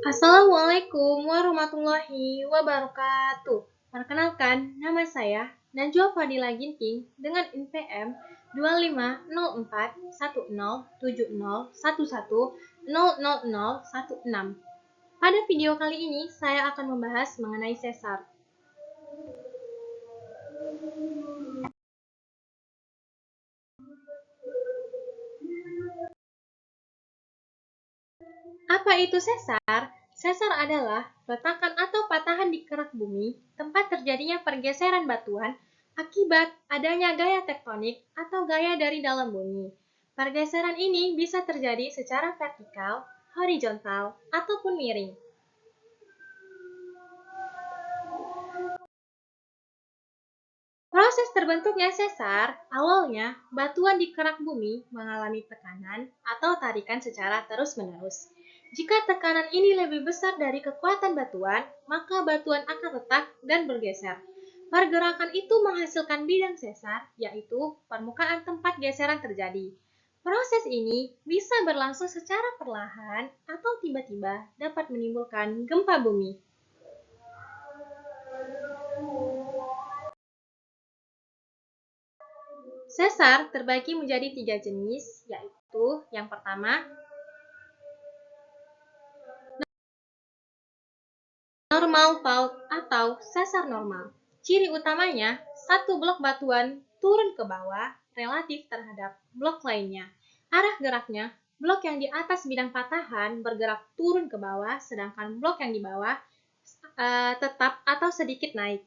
Assalamualaikum warahmatullahi wabarakatuh. Perkenalkan, nama saya Najwa Fadila Ginting dengan NPM 2504107011000016. Pada video kali ini, saya akan membahas mengenai sesar. Apa itu sesar? Sesar adalah retakan atau patahan di kerak bumi, tempat terjadinya pergeseran batuan akibat adanya gaya tektonik atau gaya dari dalam bumi. Pergeseran ini bisa terjadi secara vertikal, horizontal, ataupun miring. Proses terbentuknya sesar, awalnya batuan di kerak bumi mengalami tekanan atau tarikan secara terus-menerus. Jika tekanan ini lebih besar dari kekuatan batuan, maka batuan akan retak dan bergeser. Pergerakan itu menghasilkan bidang sesar, yaitu permukaan tempat geseran terjadi. Proses ini bisa berlangsung secara perlahan atau tiba-tiba dapat menimbulkan gempa bumi. Sesar terbagi menjadi 3 jenis, yaitu yang pertama, normal fault atau sesar normal. Ciri utamanya, satu blok batuan turun ke bawah relatif terhadap blok lainnya. Arah geraknya, blok yang di atas bidang patahan bergerak turun ke bawah, sedangkan blok yang di bawah tetap atau sedikit naik.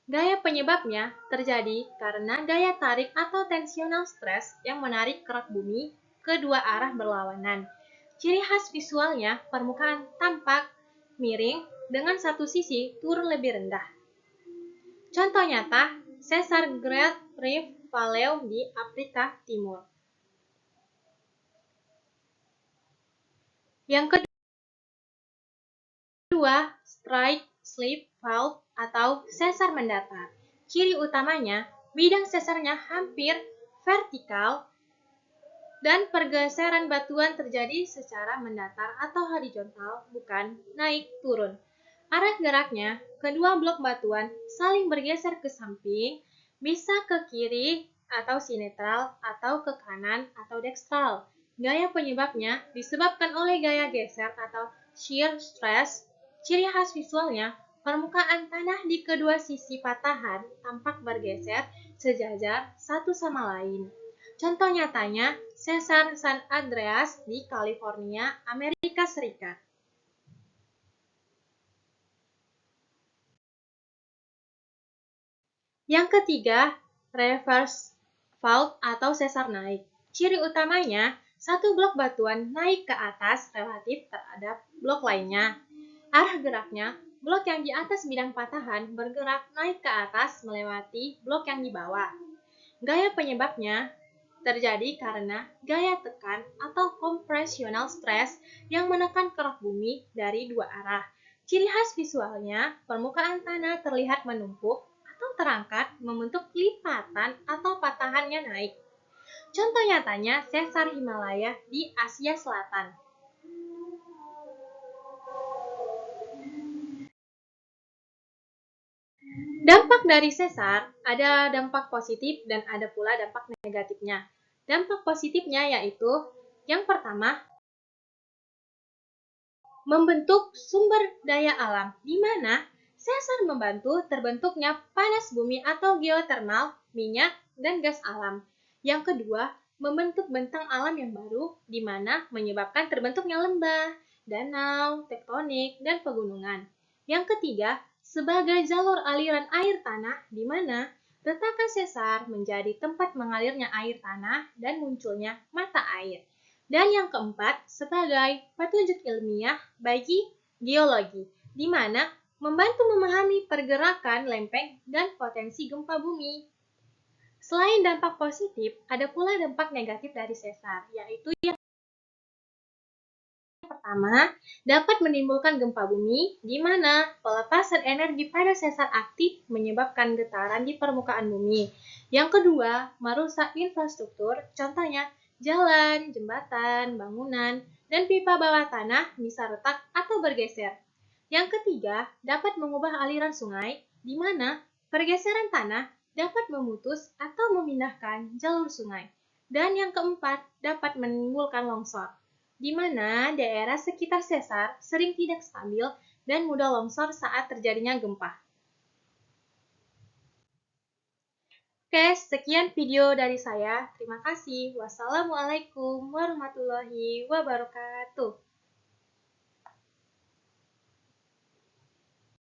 Gaya penyebabnya terjadi karena gaya tarik atau tensional stress yang menarik kerak bumi kedua arah berlawanan. Ciri khas visualnya, permukaan tampak miring dengan satu sisi turun lebih rendah. Contoh nyata, sesar Great Rift Valley di Afrika Timur. Yang kedua, strike slip fault atau sesar mendatar. Ciri utamanya, bidang sesarnya hampir vertikal dan pergeseran batuan terjadi secara mendatar atau horizontal, bukan naik turun. Arah geraknya, kedua blok batuan saling bergeser ke samping, bisa ke kiri atau sinetral atau ke kanan atau dekstral. Gaya penyebabnya disebabkan oleh gaya geser atau shear stress. Ciri khas visualnya, permukaan tanah di kedua sisi patahan tampak bergeser sejajar satu sama lain. Contoh nyatanya, sesar San Andreas di California, Amerika Serikat. Yang ketiga, reverse fault atau sesar naik. Ciri utamanya, satu blok batuan naik ke atas relatif terhadap blok lainnya. Arah geraknya, blok yang di atas bidang patahan bergerak naik ke atas melewati blok yang di bawah. Gaya penyebabnya terjadi karena gaya tekan atau compressional stress yang menekan kerak bumi dari dua arah. Ciri khas visualnya, permukaan tanah terlihat menumpuk atau terangkat membentuk lipatan atau patahannya naik. Contoh nyatanya, sesar Himalaya di Asia Selatan. Dampak dari sesar, ada dampak positif dan ada pula dampak negatifnya. Dampak positifnya yaitu, yang pertama, membentuk sumber daya alam, di mana sesar membantu terbentuknya panas bumi atau geotermal, minyak, dan gas alam. Yang kedua, membentuk bentang alam yang baru, di mana menyebabkan terbentuknya lembah, danau, tektonik, dan pegunungan. Yang ketiga, sebagai jalur aliran air tanah, di mana retakan sesar menjadi tempat mengalirnya air tanah dan munculnya mata air. Dan yang keempat, sebagai petunjuk ilmiah bagi geologi, di mana membantu memahami pergerakan lempeng dan potensi gempa bumi. Selain dampak positif, ada pula dampak negatif dari sesar, yaitu yang pertama, dapat menimbulkan gempa bumi, di mana pelepasan energi pada sesar aktif menyebabkan getaran di permukaan bumi. Yang kedua, merusak infrastruktur, contohnya jalan, jembatan, bangunan, dan pipa bawah tanah bisa retak atau bergeser. Yang ketiga, dapat mengubah aliran sungai, di mana pergeseran tanah dapat memutus atau memindahkan jalur sungai. Dan yang keempat, dapat menimbulkan longsor, di mana daerah sekitar sesar sering tidak stabil dan mudah longsor saat terjadinya gempa. Oke, sekian video dari saya. Terima kasih. Wassalamualaikum warahmatullahi wabarakatuh.